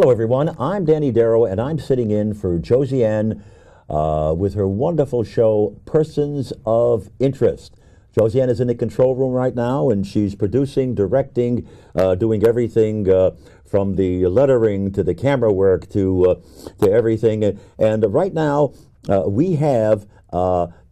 Hello, everyone. I'm Danny Darrow, and I'm sitting in for Josiane with her wonderful show, Persons of Interest. Josiane is in the control room right now, and she's producing, directing, doing everything from the lettering to the camera work to everything. And right now, we have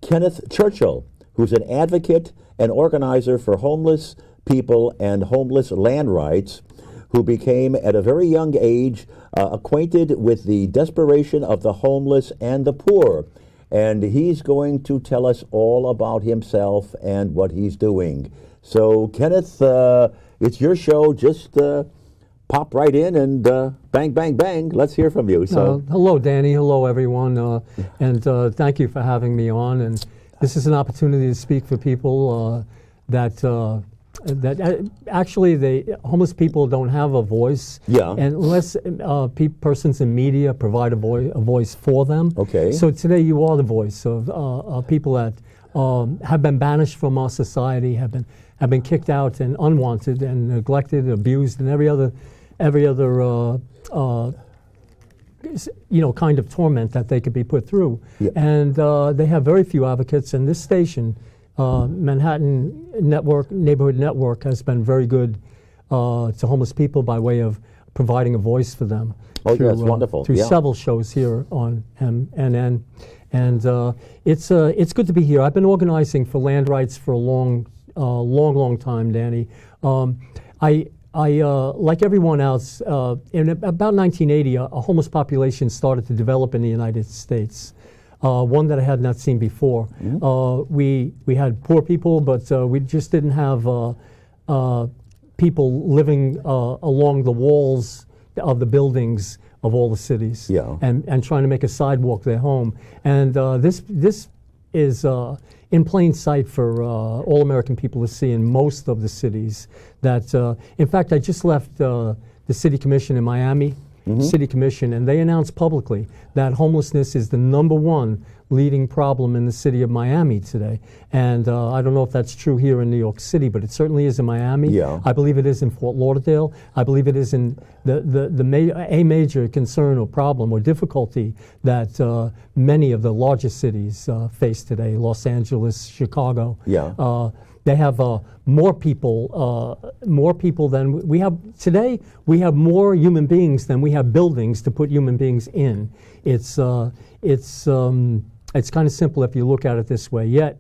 Kenneth Churchill, who's an advocate and organizer for homeless people and homeless land rights, who became at a very young age acquainted with the desperation of the homeless and the poor. And he's going to tell us all about himself and what he's doing. So, Kenneth, it's your show. Just pop right in and bang, bang, bang. Let's hear from you. So, hello, Danny. Hello, everyone. And thank you for having me on. And this is an opportunity to speak for people that actually the homeless people don't have a voice. Yeah. And unless persons in media provide a voice for them. Okay. So today you are the voice of people that have been banished from our society, have been kicked out and unwanted and neglected, abused, and every other kind of torment that they could be put through. Yeah. And they have very few advocates. And this station, Manhattan Neighborhood Network, has been very good to homeless people by way of providing a voice for them. Oh, that's wonderful. Through several shows here on MNN. And it's good to be here. I've been organizing for land rights for a long time, Danny. I like everyone else, in about 1980, a homeless population started to develop in the United States. One that I had not seen before. Mm-hmm. We had poor people, but we just didn't have people living along the walls of the buildings of all the cities, and trying to make a sidewalk their home. And this is in plain sight for all American people to see in most of the cities. That, in fact, I just left the City Commission in Miami. Mm-hmm. City Commission, and they announced publicly that homelessness is the #1 leading problem in the city of Miami today. And I don't know if that's true here in New York City, but it certainly is in Miami. Yeah. I believe it is in Fort Lauderdale. I believe it is in a major concern or problem or difficulty that many of the largest cities face today, Los Angeles, Chicago. Yeah. They have more people than we have today. We have more human beings than we have buildings to put human beings in. It's kind of simple if you look at it this way. Yet,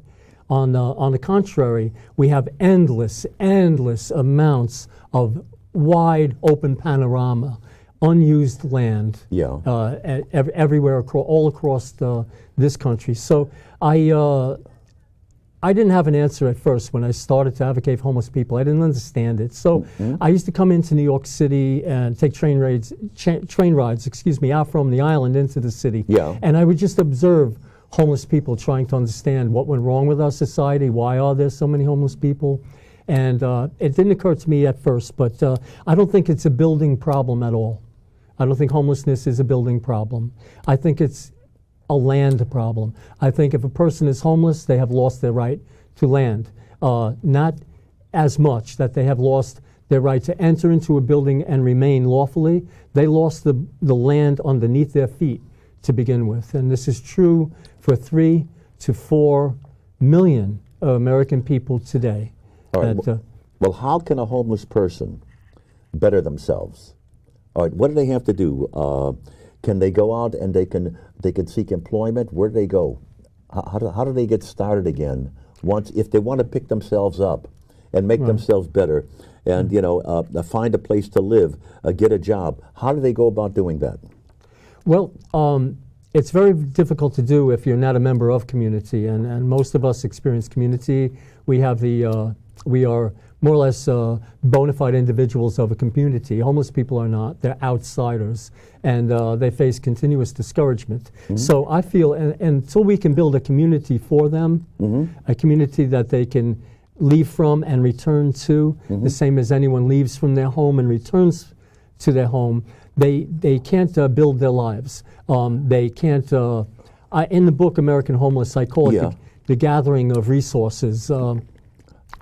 on the contrary, we have endless amounts of wide open panorama, unused land. Yeah. Everywhere, all across this country. So I didn't have an answer at first when I started to advocate for homeless people. I didn't understand it. So I used to come into New York City and take train rides, out from the island into the city. Yeah. And I would just observe homeless people trying to understand what went wrong with our society, why are there so many homeless people? And it didn't occur to me at first, but I don't think it's a building problem at all. I don't think homelessness is a building problem. I think it's a land problem. I think if a person is homeless, they have lost their right to land. Not as much that they have lost their right to enter into a building and remain lawfully. They lost the land underneath their feet to begin with. And this is true for 3 to 4 million American people today. All right. Well, how can a homeless person better themselves? All right, what do they have to do? Can they go out and they can seek employment? Where do they go? How do they get started again? If they want to pick themselves up and make themselves better, and find a place to live, get a job. How do they go about doing that? Well, it's very difficult to do if you're not a member of community, and most of us experience community. We are more or less bona fide individuals of a community. Homeless people are not. They're outsiders, and they face continuous discouragement. Mm-hmm. So I feel until we can build a community for them, a community that they can leave from and return to, the same as anyone leaves from their home and returns to their home, they can't build their lives. They can't, in the book American Homeless, I call it the gathering of resources.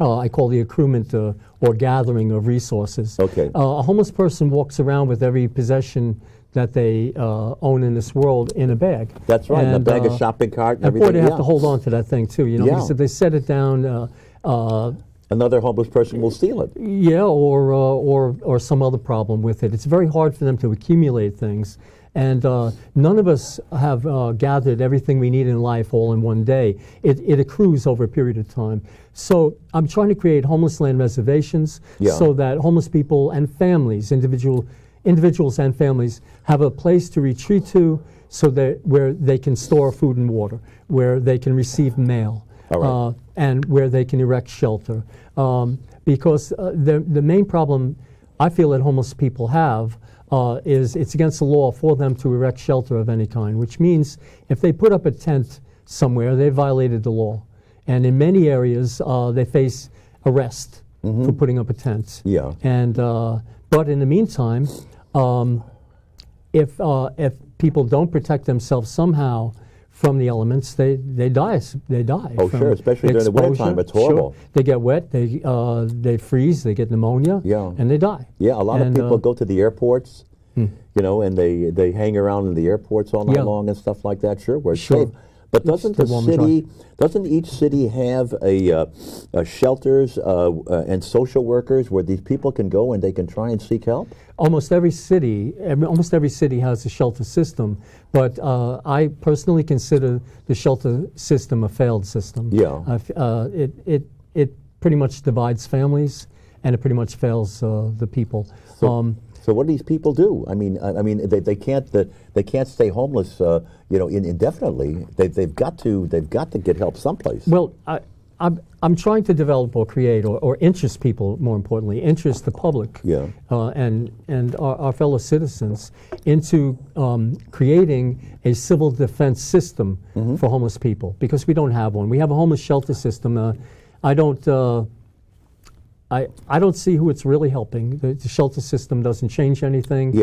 I call the accruement or gathering of resources. Okay. A homeless person walks around with every possession that they own in this world in a bag. That's right, and a bag of shopping cart and everything. Boy, they have to hold on to that thing too, because if they set it down, another homeless person will steal it. Yeah, or some other problem with it. It's very hard for them to accumulate things. And none of us have gathered everything we need in life all in one day. It accrues over a period of time. So I'm trying to create homeless land reservations so that homeless people and families, individuals and families, have a place to retreat to, so that where they can store food and water, where they can receive mail, and where they can erect shelter. Because the main problem I feel that homeless people have is it's against the law for them to erect shelter of any kind, which means if they put up a tent somewhere, they violated the law. And in many areas, they face arrest for putting up a tent. Yeah. And but in the meantime, if people don't protect themselves somehow from the elements, they die. They die. Oh, sure, especially during the wintertime. It's horrible. Sure. They get wet, they freeze, they get pneumonia, and they die. Yeah, a lot of people go to the airports, and they hang around in the airports all night long and stuff like that. Sure, where it's safe. But doesn't each city have shelters and social workers where these people can go and they can try and seek help? Almost every city has a shelter system, but I personally consider the shelter system a failed system. Yeah. It pretty much divides families, and it pretty much fails the people. So what do these people do? I mean, they can't stay homeless, indefinitely. They've got to get help someplace. Well, I'm trying to develop or create or interest people, more importantly, interest the public, and our fellow citizens into creating a civil defense system for homeless people, because we don't have one. We have a homeless shelter system. I don't see who it's really helping. The shelter system doesn't change anything.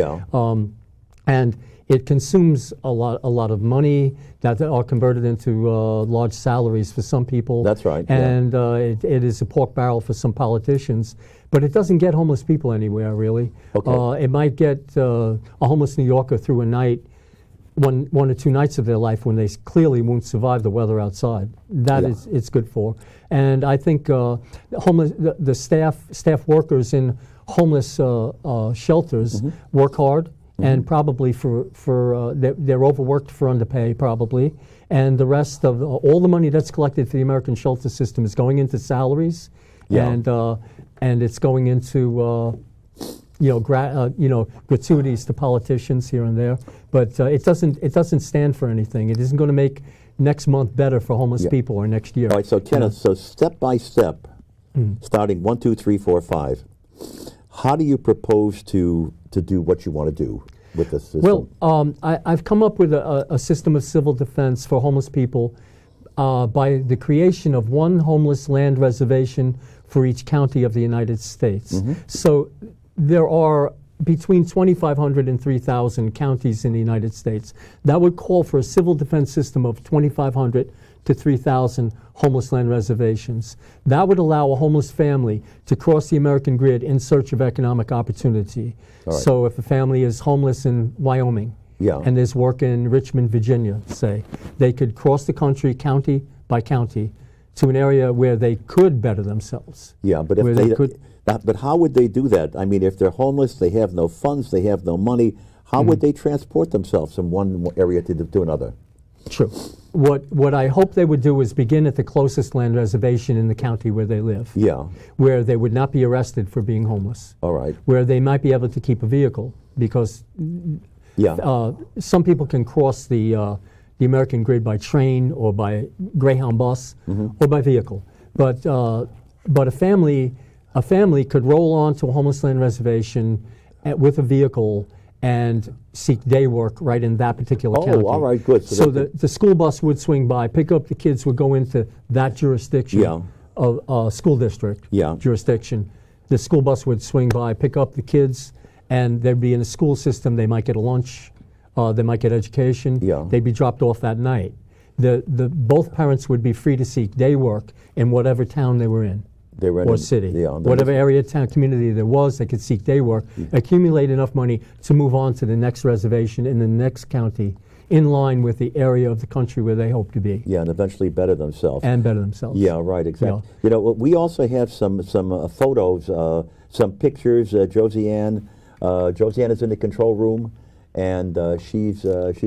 And it consumes a lot of money that are converted into large salaries for some people. That's right. And it is a pork barrel for some politicians. But it doesn't get homeless people anywhere, really. Okay. It might get a homeless New Yorker through a night, one or two nights of their life when they clearly won't survive the weather outside. That is it's good for. And I think the staff workers in homeless shelters work hard, and probably they're overworked for underpay probably. And the rest of all the money that's collected for the American shelter system is going into salaries, and it's going into gratuities to politicians here and there, but it doesn't stand for anything. It isn't going to make next month better for homeless people or next year. All right, so Kenneth, so step by step, starting 1, 2, 3, 4, 5, how do you propose to do what you want to do with this system? Well, I've come up with a system of civil defense for homeless people by the creation of one homeless land reservation for each county of the United States. So there are between 2,500 and 3,000 counties in the United States. That would call for a civil defense system of 2,500 to 3,000 homeless land reservations. That would allow a homeless family to cross the American grid in search of economic opportunity. So if a family is homeless in Wyoming and there's work in Richmond, Virginia, say, they could cross the country county by county to an area where they could better themselves. Yeah, but if they could. But how would they do that? I mean, if they're homeless, they have no funds, they have no money, how would they transport themselves from one area to another? True. What I hope they would do is begin at the closest land reservation in the county where they live. Where they would not be arrested for being homeless. All right. Where they might be able to keep a vehicle, because some people can cross the American grid by train or by Greyhound bus or by vehicle. But a family could roll on to a homeless land reservation with a vehicle and seek day work right in that particular county. Oh, all right, good. So the school bus would swing by, pick up the kids, would go into that jurisdiction of school district jurisdiction. The school bus would swing by, pick up the kids, and they'd be in a school system. They might get a lunch, they might get education. They'd be dropped off that night. Both parents would be free to seek day work in whatever town they were in. They were in or the- city. yeah, on the Whatever list. area, town, community there was, they could seek day work, accumulate enough money to move on to the next reservation in the next county, in line with the area of the country where they hope to be, Yeah, and eventually better themselves. and better themselves. Yeah, right, exactly. Yeah. You know, we also have some photos, some pictures. Josiane is in the control room, and she's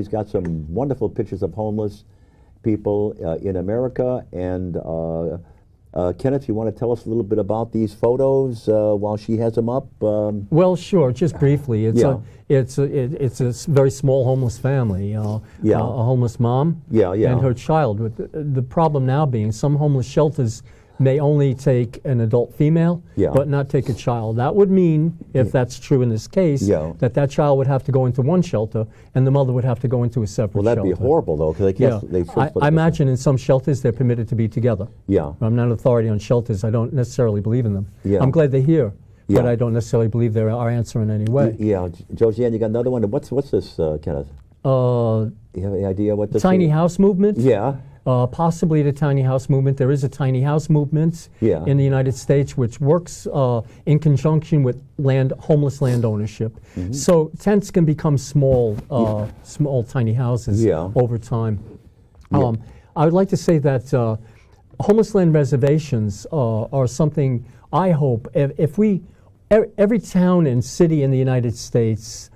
got some wonderful pictures of homeless people in America. And Kenneth, you want to tell us a little bit about these photos while she has them up? Well, sure. Just briefly, Yeah. it's a very small homeless family. Yeah. A homeless mom. Yeah, yeah. And her child. With the problem now being, some homeless shelters may only take an adult female, Yeah. but not take a child. That would mean, if that's true in this case, Yeah. that child would have to go into one shelter, and the mother would have to go into a separate Well, that'd shelter. be horrible, though, because they can't. Yeah. They first I imagine in some shelters they're permitted to be together. Yeah. I'm not an authority on shelters. I don't necessarily believe in them. Yeah. I'm glad they're here, but Yeah. I don't necessarily believe they're our answer in any way. Yeah, Josiane, you got another one. What's this, Kenneth? You have any idea what this Tiny is? house movement? Yeah. Possibly the tiny house movement. There is a tiny house movement Yeah. in the United States which works in conjunction with homeless land ownership. Mm-hmm. So tents can become small tiny houses Yeah. over time. Yeah. I would like to say that homeless land reservations are something I hope if every town and city in the United States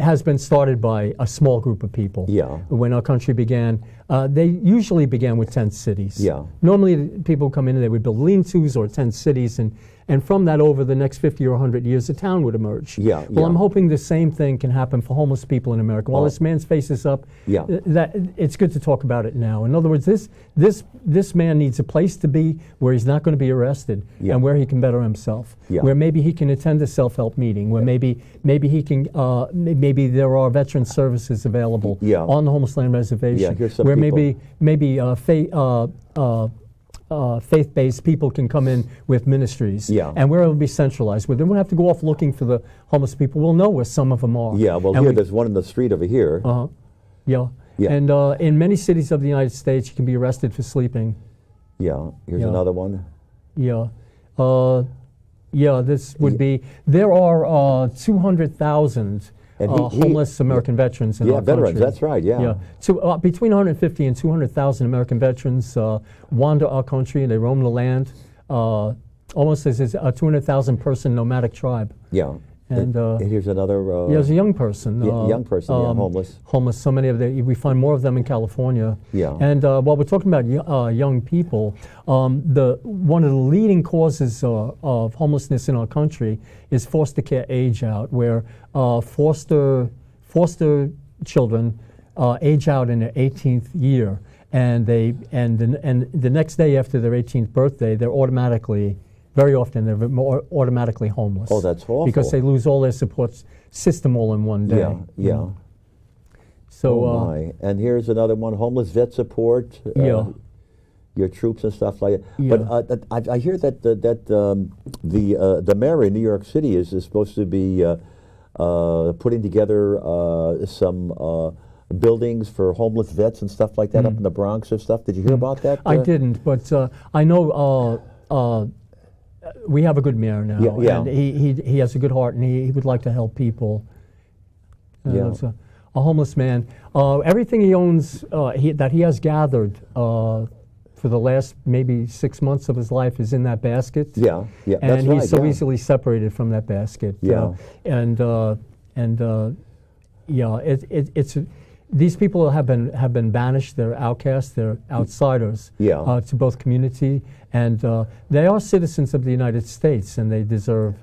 has been started by a small group of people. Yeah. When our country began, they usually began with tent cities. Yeah. Normally, people come in and they would build lean-tos or tent cities, and from that, over the next 50 or 100 years, a town would emerge. Yeah, Well, yeah. I'm hoping the same thing can happen for homeless people in America. While Oh. this man's face is up, Yeah. that it's good to talk about it now. In other words, this man needs a place to be where he's not going to be arrested, Yeah. and where he can better himself. Yeah. Where maybe he can attend a self-help meeting. Where maybe he can maybe there are veteran services available Yeah. on the homeless land reservation. Yeah, here's some where people. maybe faith-based people can come in with ministries, Yeah. and where it'll be centralized. Where they won't have to go off looking for the homeless people. We'll know where some of them are. Yeah, well, And here, there's one in the street over here. yeah. Yeah. And in many cities of the United States, you can be arrested for sleeping. Yeah, here's Yeah. another one. Yeah. This would be, there are 200,000 And he- homeless American veterans in Yeah, our veterans, country. that's right, yeah. So between 150 and 200,000 American veterans wander our country, and they roam the land, almost as a 200,000 person nomadic tribe. Yeah. And here's another. as a young person. Young person, yeah, homeless. Homeless, so many of them, we find more of them in California. Yeah. And while we're talking about young people, one of the leading causes of homelessness in our country is foster care age out, where foster children age out in their 18th year, and the next day after their 18th birthday, they're very often they're more automatically homeless. Oh, that's awful. Because they lose all their support system all in one day. Yeah, yeah. So, Oh my! And here's another one: homeless vet support. Yeah. Your troops and stuff like that. Yeah. But I hear that the mayor in New York City is supposed to be putting together some buildings for homeless vets and stuff like that up in the Bronx or stuff. Did you hear about that? I didn't, but I know we have a good mayor now, Yeah, yeah. and he has a good heart, and he would like to help people. Yeah. It's a homeless man. Everything he owns, that he has gathered for the last maybe 6 months of his life is in that basket. Yeah, yeah, And that's he's right, so yeah. easily separated from that basket. Yeah. It's these people have been banished. They're outcasts. They're outsiders. Yeah. To both community, and they are citizens of the United States, and they deserve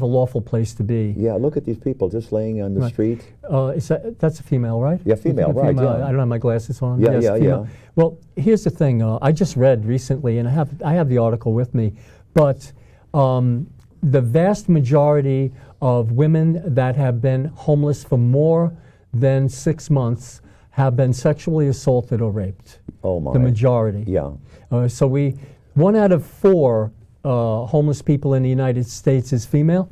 a lawful place to be. Yeah, look at these people just laying on the street. That's a female, right? Yeah, female, right, yeah. I don't have my glasses on. Yeah, Yes, yeah, female. yeah. Well, here's the thing. I just read recently, and I have the article with me, but the vast majority of women that have been homeless for more than 6 months have been sexually assaulted or raped. Oh my! The majority. Yeah. So 1 out of 4 homeless people in the United States is female.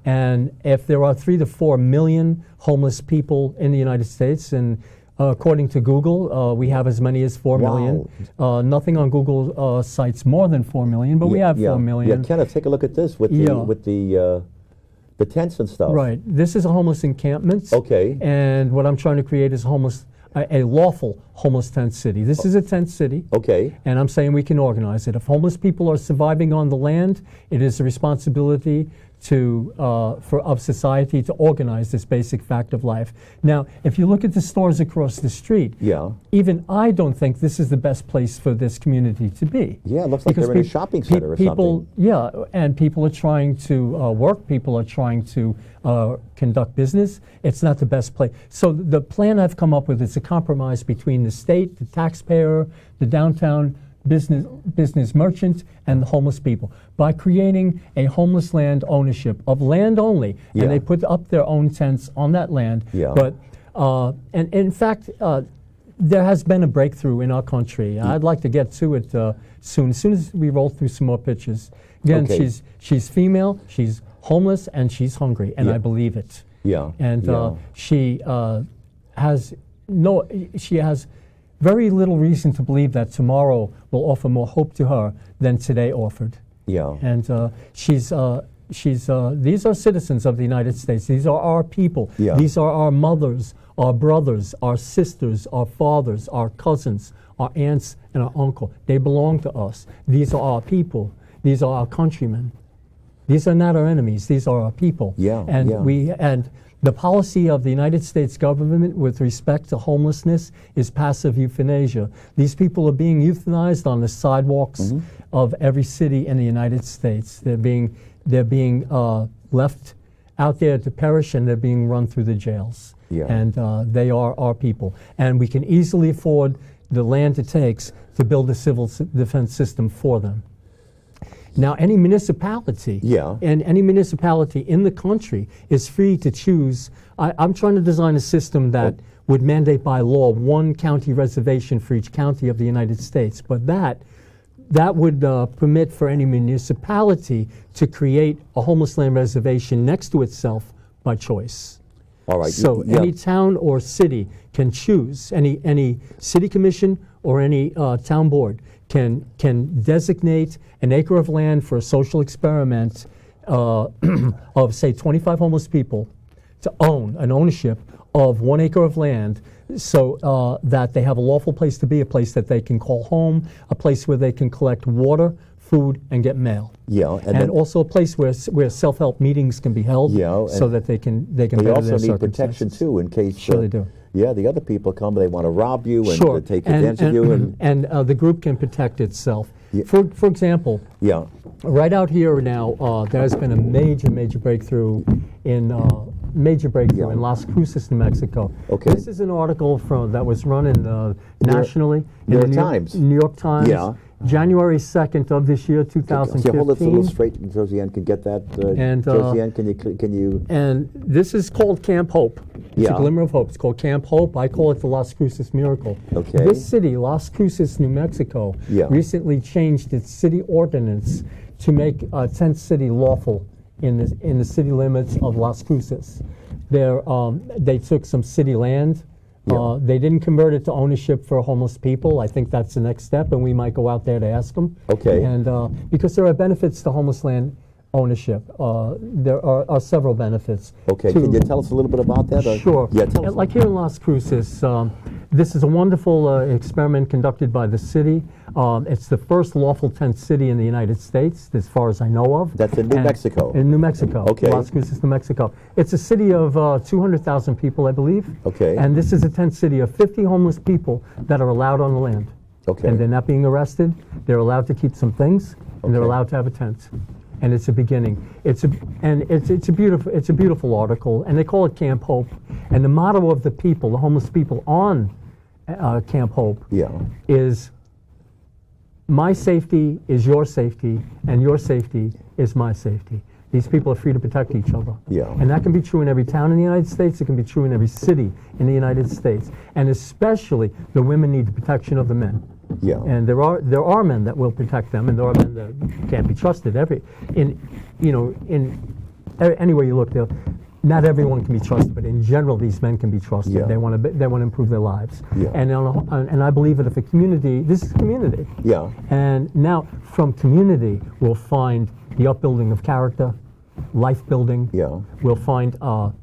And if there are 3 to 4 million homeless people in the United States, and According to Google, we have as many as 4 million. Nothing on Google cites more than 4 million, but we have 4 million. Yeah, Kenneth, take a look at this with the tents and stuff. Right. This is a homeless encampment. Okay. And what I'm trying to create is a lawful homeless tent city. This is a tent city. Okay. And I'm saying we can organize it. If homeless people are surviving on the land, it is the responsibility of society to organize this basic fact of life. Now, if you look at the stores across the street, even I don't think this is the best place for this community to be. Yeah, it looks like they're in a shopping center or something. Yeah, and people are trying to work. People are trying to conduct business. It's not the best place. So the plan I've come up with is a compromise between the state, the taxpayer, the downtown business merchant, and the homeless people by creating a homeless land ownership of land only, and they put up their own tents on that land. But and in fact, there has been a breakthrough in our country. I'd like to get to it soon. As soon as we roll through some more pictures. Again, she's female, she's homeless, and she's hungry, and I believe it. And she has very little reason to believe that tomorrow will offer more hope to her than today offered. And these are citizens of the United States. These are our people. These are our mothers, our brothers, our sisters, our fathers, our cousins, our aunts, and our uncle. They belong to us. These are our people. These are our countrymen. These are not our enemies. These are our people. And the policy of the United States government with respect to homelessness is passive euthanasia. These people are being euthanized on the sidewalks of every city in the United States. They're being left out there to perish, and they're being run through the jails. And they are our people. And we can easily afford the land it takes to build a civil defense system for them. Now, any municipality and any municipality in the country is free to choose. I'm trying to design a system that would mandate by law one county reservation for each county of the United States, but that would permit for any municipality to create a homeless land reservation next to itself by choice. All right. So any town or city can choose, any city commission or any town board can designate an acre of land for a social experiment of, say, 25 homeless people to own an ownership of 1 acre of land, so that they have a lawful place to be, a place that they can call home, a place where they can collect water, food, and get mail. And also a place where self-help meetings can be held, so that they can better their also need circumstances. protection too, in case they do. the other people come, they want to rob you and take advantage of you, and the group can protect itself. For example, right out here now, there has been a major breakthrough in Las Cruces, New Mexico. This is an article that was run in nationally in the New York Times. January 2nd of this year, 2015. Hold it a little straight, Josiane can get that. And Josiane, can you? And this is called Camp Hope. It's a glimmer of hope. It's called Camp Hope. I call it the Las Cruces Miracle. This city, Las Cruces, New Mexico, recently changed its city ordinance to make tent city lawful in the city limits of Las Cruces. They took some city land. They didn't convert it to ownership for homeless people. I think that's the next step, and we might go out there to ask them. And because there are benefits to homeless land ownership, there are several benefits. Can you tell us a little bit about that? Sure. Like here in Las Cruces, this is a wonderful experiment conducted by the city. It's the first lawful tent city in the United States, as far as I know of. That's in New Mexico. In New Mexico. Las Cruces, New Mexico. It's a city of 200,000 people, I believe. And this is a tent city of 50 homeless people that are allowed on the land. And they're not being arrested. They're allowed to keep some things, and they're allowed to have a tent. And it's a beginning. It's a beautiful article, and they call it Camp Hope. And the motto of the people, the homeless people on Camp Hope, is my safety is your safety, and your safety is my safety. These people are free to protect each other. And that can be true in every town in the United States. It can be true in every city in the United States. And especially the women need the protection of the men. And there are men that will protect them, and there are men that can't be trusted. Anywhere you look, not everyone can be trusted, but in general, these men can be trusted. Yeah. They want to improve their lives. Yeah. And I believe that if a community, this is community. Yeah. And now from community, we'll find the upbuilding of character, life building. Yeah. We'll find all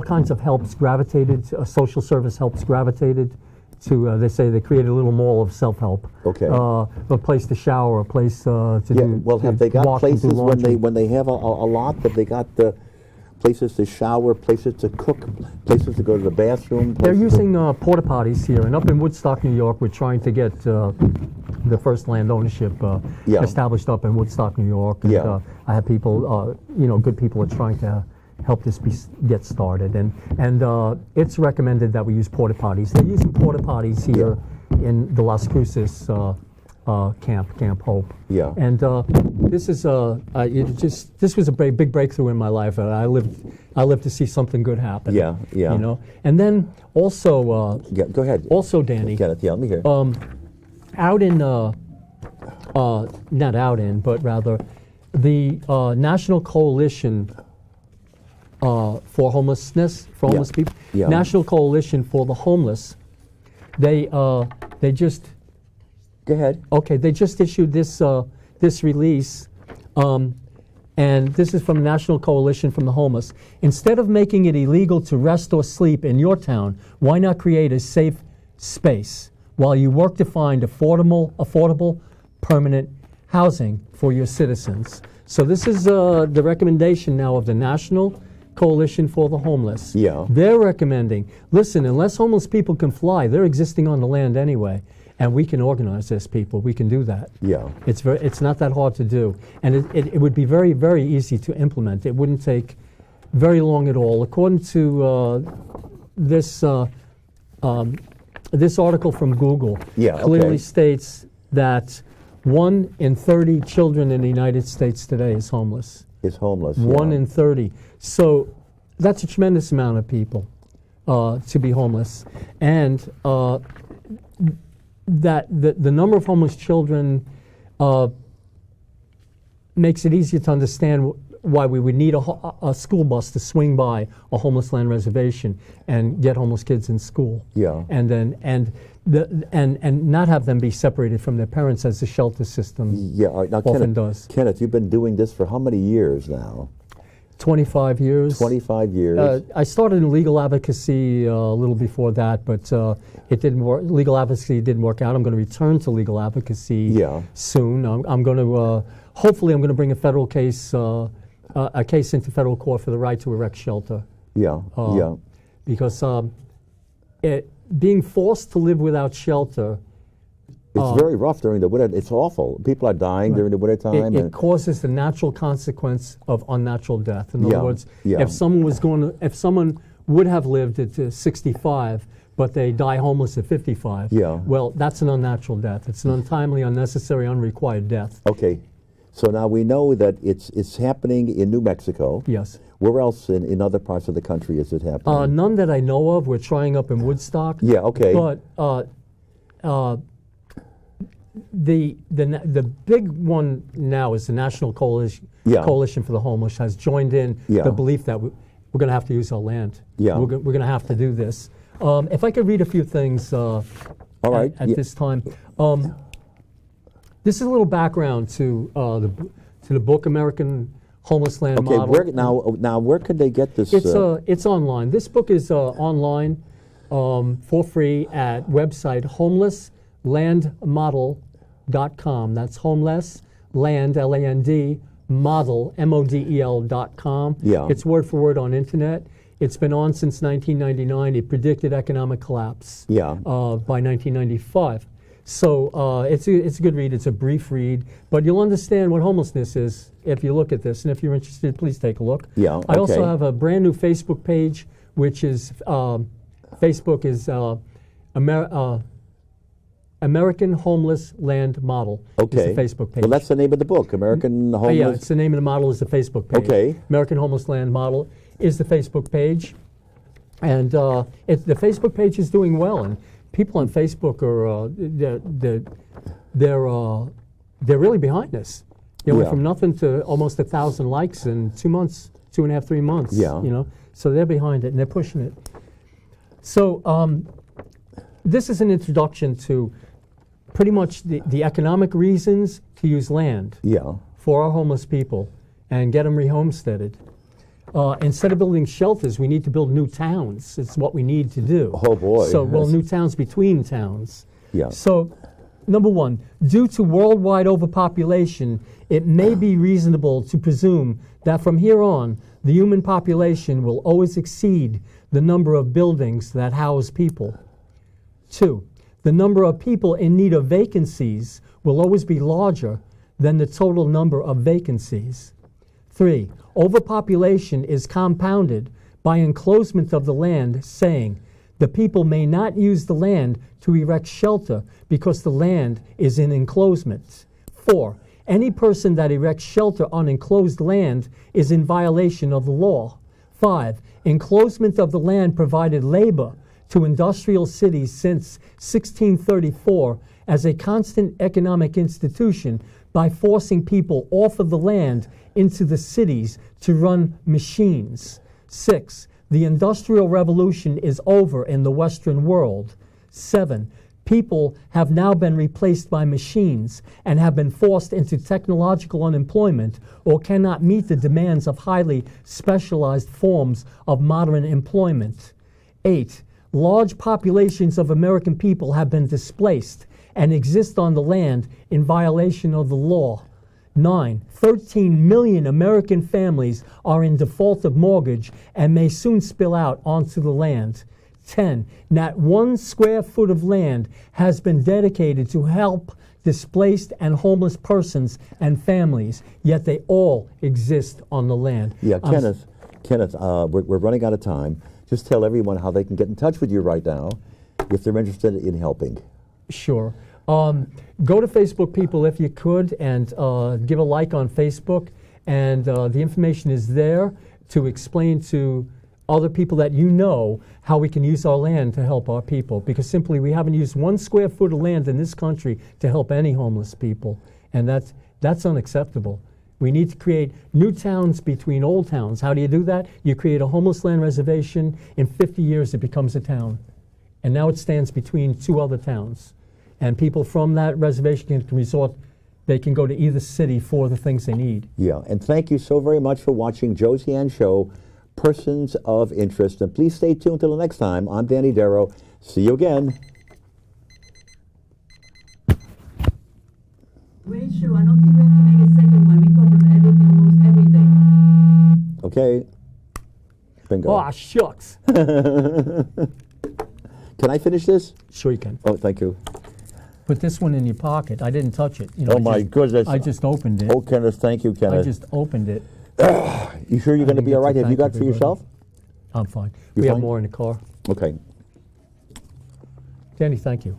kinds of helps gravitated. Social service helps gravitated to. They say they created a little mall of self-help. Okay. A place to shower, a place to do. Well, have they got places when they have a lot? Have they got places to shower, places to cook, places to go to the bathroom? They're using porta potties here, and up in Woodstock, New York, we're trying to get the first land ownership established up in Woodstock, New York. And, I have people, good people are trying to help this get started, and it's recommended that we use porta potties. They're using porta potties here in the Las Cruces Camp Hope. Yeah. And this is this was a big breakthrough in my life. I lived to see something good happen. Yeah. You know, and then also. Go ahead. Also, Danny. Kenneth, let me hear. Out in not out in, but rather the National Coalition for Homelessness, for homeless people, National Coalition for the Homeless. They just. Go ahead. Okay, they just issued this release, and this is from National Coalition from the Homeless. Instead of making it illegal to rest or sleep in your town, why not create a safe space while you work to find affordable, permanent housing for your citizens? So this is the recommendation now of the National Coalition for the Homeless. Yeah. They're recommending, listen, unless homeless people can fly, they're existing on the land anyway. And we can organize this, people. We can do that. Yeah. It's not that hard to do. And it would be very, very easy to implement. It wouldn't take very long at all. According to this article from Google, clearly states that 1 in 30 children in the United States today is homeless. Is homeless. 1 in 30. So that's a tremendous amount of people to be homeless. And that the number of homeless children makes it easier to understand why we would need a school bus to swing by a homeless land reservation and get homeless kids in school. Yeah. And then and not have them be separated from their parents as the shelter system Now, often does. Kenneth, you've been doing this for how many years now? 25 years. 25 years. I started in legal advocacy a little before that, but it didn't work. Legal advocacy didn't work out. I'm going to return to legal advocacy soon. I'm going to hopefully I'm going to bring a federal case, a case into federal court for the right to erect shelter. Because being forced to live without shelter. It's very rough during the winter. It's awful. People are dying during the winter time. It causes the natural consequence of unnatural death. In other words, if someone would have lived at 65, but they die homeless at 55, well, that's an unnatural death. It's an untimely, unnecessary, unrequired death. Okay. So now we know that it's happening in New Mexico. Yes. Where else in other parts of the country is it happening? None that I know of. We're trying up in Woodstock. Yeah, okay. But the big one now is the National Coalition for the Homeless has joined in the belief that we're going to have to use our land. We're going to have to do this. If I could read a few things at this time. This is a little background to the book American Homeless Land Model. Now where could they get this? It's online. This book is online for free at website homelesslandmodel.com. That's homeless land LAND model MODEL.com. It's word for word on internet. It's been on since 1999. It predicted economic collapse by 1995. So it's a good read. It's a brief read, but you'll understand what homelessness is if you look at this. And if you're interested, please take a look. I also have a brand new Facebook page, which is Facebook is American Homeless Land Model. Is the Facebook page. Well, that's the name of the book, American Homeless. Yeah, it's the name of the model is the Facebook page. American Homeless Land Model is the Facebook page, and the Facebook page is doing well. And people on Facebook are they're really behind this. Went from nothing to almost 1,000 likes in 2 months. 2.5, 3 months. Yeah. You know, so they're behind it and they're pushing it. So this is an introduction to pretty much the economic reasons to use land for our homeless people and get them rehomesteaded. Instead of building shelters, we need to build new towns. It's what we need to do. Oh, boy. So, well, new towns between towns. Yeah. So, number one, due to worldwide overpopulation, it may be reasonable to presume that from here on, the human population will always exceed the number of buildings that house people. 2, the number of people in need of vacancies will always be larger than the total number of vacancies. 3, overpopulation is compounded by enclosement of the land, saying the people may not use the land to erect shelter because the land is in enclosement. 4, any person that erects shelter on enclosed land is in violation of the law. 5, enclosement of the land provided labor to industrial cities since 1634 as a constant economic institution by forcing people off of the land into the cities to run machines. 6, the Industrial Revolution is over in the Western world. 7, people have now been replaced by machines and have been forced into technological unemployment or cannot meet the demands of highly specialized forms of modern employment. 8, large populations of American people have been displaced and exist on the land in violation of the law. 9, 13 million American families are in default of mortgage and may soon spill out onto the land. 10, not 1 square foot of land has been dedicated to help displaced and homeless persons and families, yet they all exist on the land. Yeah, Kenneth, we're running out of time. Just tell everyone how they can get in touch with you right now if they're interested in helping. Sure. Go to Facebook, people, if you could, and give a like on Facebook. And the information is there to explain to other people that you know how we can use our land to help our people. Because simply we haven't used 1 square foot of land in this country to help any homeless people. And that's unacceptable. We need to create new towns between old towns. How do you do that? You create a homeless land reservation. In 50 years, it becomes a town. And now it stands between 2 other towns. And people from that reservation can resort, they can go to either city for the things they need. Yeah, and thank you so very much for watching Josie Ann's show, Persons of Interest. And please stay tuned till the next time. I'm Danny Darrow. See you again. Great show. I don't think we have to make a second one. We covered everything, almost everything. Okay. Bingo. Oh, shucks. Can I finish this? Sure you can. Oh, thank you. Put this one in your pocket. I didn't touch it. You know, Oh, my goodness. I just opened it. Oh, Kenneth, thank you, I Kenneth. just opened it. You sure you're going to didn't be get all right? to Have you thank got for everybody. yourself? I'm fine. You're We have fine? more in the car. Okay. Danny, thank you.